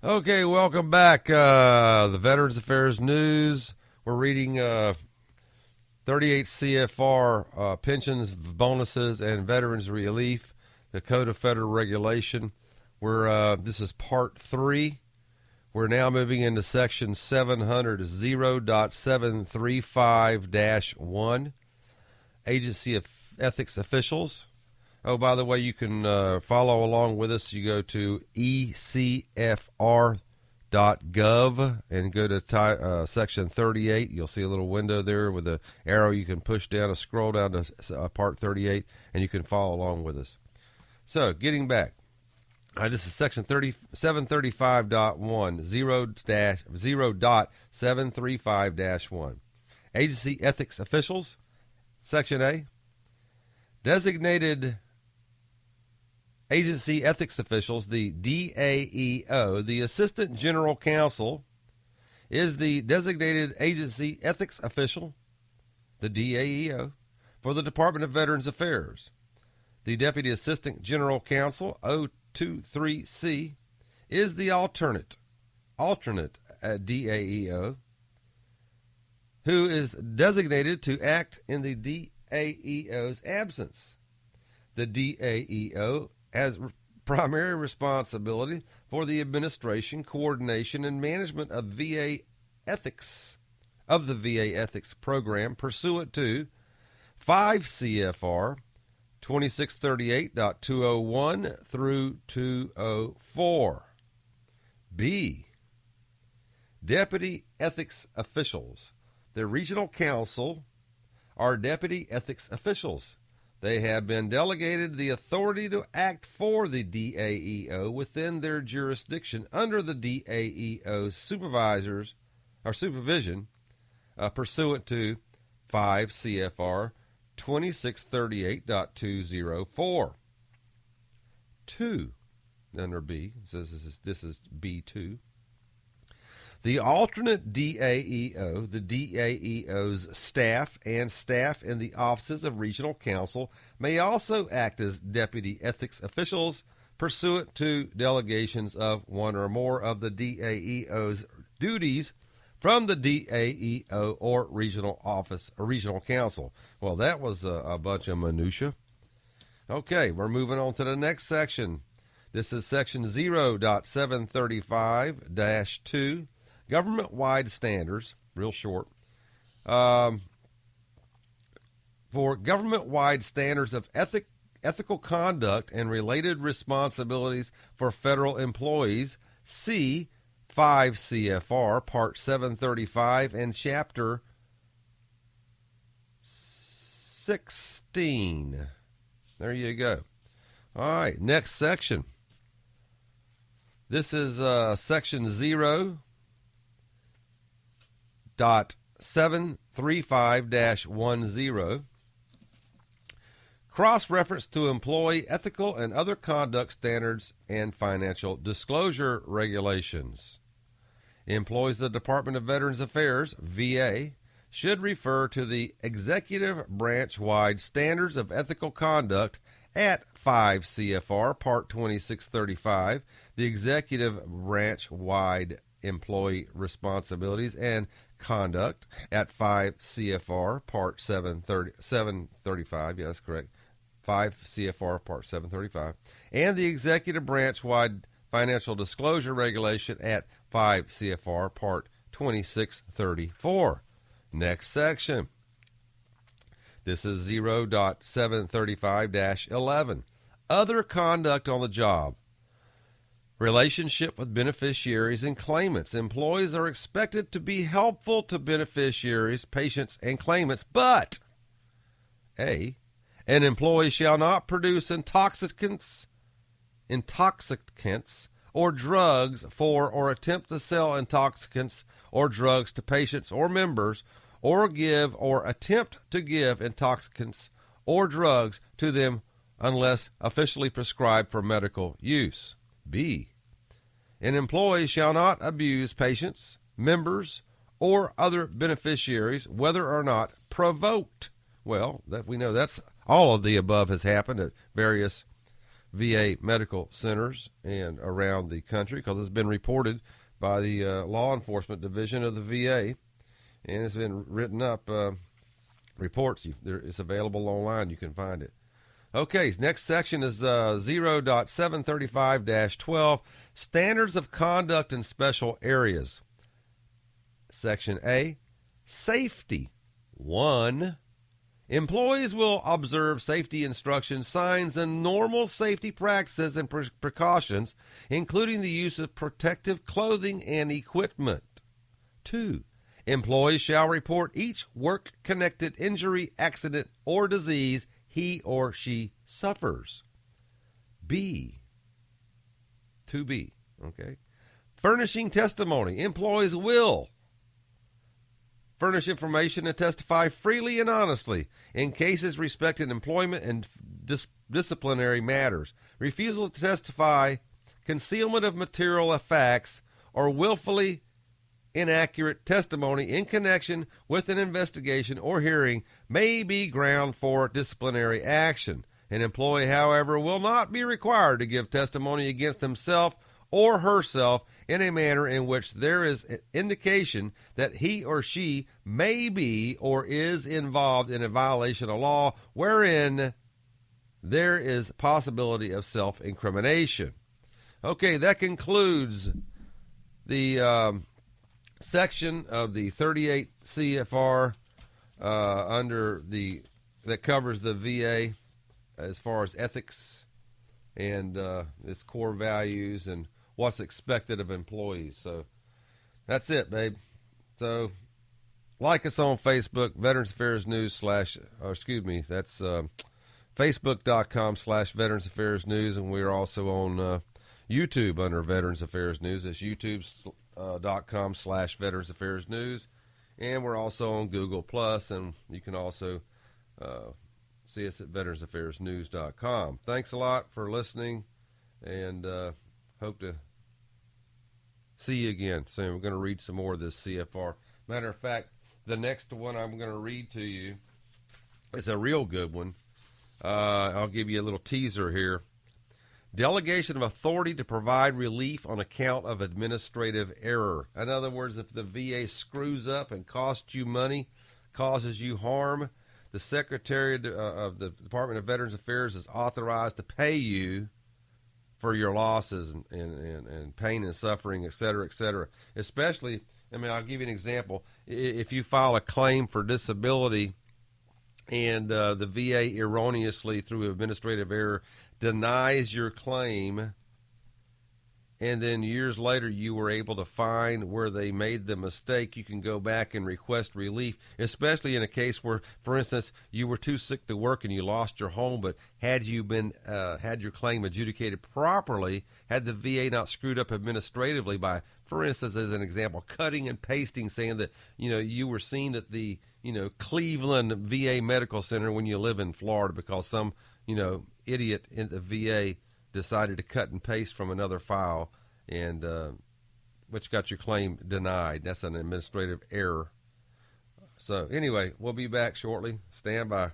Okay, welcome back. The Veterans Affairs News. We're reading 38 CFR pensions, bonuses, and veterans relief, the Code of Federal Regulation. This is Part 3. We're now moving into Section 700.735-1, Agency of Ethics Officials. Oh, by the way, you can follow along with us. You go to ecfr.gov and go to Section 38. You'll see a little window there with an arrow. You can push down and scroll down to Part 38, and you can follow along with us. So, getting back. This is Section 735.1, 0.735-1. Agency Ethics Officials, Section A. Designated Agency Ethics Officials, the DAEO, the Assistant General Counsel, is the designated agency ethics official, the DAEO, for the Department of Veterans Affairs. The Deputy Assistant General Counsel, O23C, is the alternate DAEO, who is designated to act in the DAEO's absence. The DAEO has primary responsibility for the administration, coordination, and management of VA ethics, of the VA ethics program pursuant to 5 CFR 2638.201 through 204. B. Deputy Ethics Officials. The Regional Counsel are deputy ethics officials. They have been delegated the authority to act for the DAEO within their jurisdiction under the DAEO's supervision pursuant to 5 CFR 2638.204. 2. Under B, says this is B2. The alternate DAEO, the DAEO's staff, and staff in the offices of Regional Counsel may also act as deputy ethics officials pursuant to delegations of one or more of the DAEO's duties from the DAEO or regional office or regional council. Well, that was a bunch of minutia. Okay, we're moving on to the next section. This is Section 0.735-2. Government-wide standards, real short, for government-wide standards of ethical conduct and related responsibilities for federal employees, see 5 CFR Part 735 and Chapter 16. There you go. All right, next section. This is Section 0.735-10. Cross-reference to employee ethical and other conduct standards and financial disclosure regulations. Employees of the Department of Veterans Affairs, VA, should refer to the executive branch-wide standards of ethical conduct at 5 CFR Part 2635, the executive branch-wide employee responsibilities and conduct at 5 CFR Part 735, yeah, that's correct, 5 CFR Part 735, and the executive branch-wide financial disclosure regulation at 5 CFR Part 2634. Next section. This is 0.735-11. Other conduct on the job. Relationship with beneficiaries and claimants. Employees are expected to be helpful to beneficiaries, patients, and claimants, but A, an employee shall not produce intoxicants or drugs for or attempt to sell intoxicants or drugs to patients or members, or give or attempt to give intoxicants or drugs to them unless officially prescribed for medical use. B, an employee shall not abuse patients, members, or other beneficiaries, whether or not provoked. Well, that we know that's all of the above has happened at various VA medical centers and around the country, because it's been reported by the law enforcement division of the VA, and it's been written up. Reports. It's available online. You can find it. Okay, next section is 0.735-12, Standards of Conduct in Special Areas. Section A, Safety. 1. Employees will observe safety instructions, signs, and normal safety practices and precautions, including the use of protective clothing and equipment. 2. Employees shall report each work-connected injury, accident, or disease he or she suffers. B. 2B. Okay. Furnishing testimony. Employees will furnish information and testify freely and honestly in cases respecting employment and disciplinary matters. Refusal to testify, concealment of material facts, or willfully inaccurate testimony in connection with an investigation or hearing may be ground for disciplinary action. An employee, however, will not be required to give testimony against himself or herself in a manner in which there is indication that he or she may be or is involved in a violation of law wherein there is possibility of self-incrimination. Okay, that concludes the section of the 38 CFR that covers the VA as far as ethics and its core values and what's expected of employees. So that's it, babe. So like us on Facebook, Veterans Affairs News that's Facebook.com/Veterans Affairs News, and we're also on YouTube under Veterans Affairs News. It's YouTube.com/Veterans Affairs News, and we're also on Google Plus, and you can also see us at veteransaffairsnews.com. Thanks a lot for listening, and hope to see you again soon. We're going to read some more of this CFR. Matter of fact, the next one I'm going to read to you is a real good one. I'll give you a little teaser here. Delegation of authority to provide relief on account of administrative error. In other words, if the VA screws up and costs you money, causes you harm, the Secretary of the Department of Veterans Affairs is authorized to pay you for your losses and pain and suffering, et cetera, et cetera. Especially, I'll give you an example. If you file a claim for disability and the VA erroneously, through administrative error, denies your claim, and then years later you were able to find where they made the mistake, you can go back and request relief, especially in a case where, for instance, you were too sick to work and you lost your home, but had you been had your claim adjudicated properly, had the VA not screwed up administratively by, for instance, as an example, cutting and pasting, saying that you were seen at the Cleveland VA Medical Center when you live in Florida because some idiot in the VA decided to cut and paste from another file, and which got your claim denied. That's an administrative error. So anyway, we'll be back shortly. Stand by.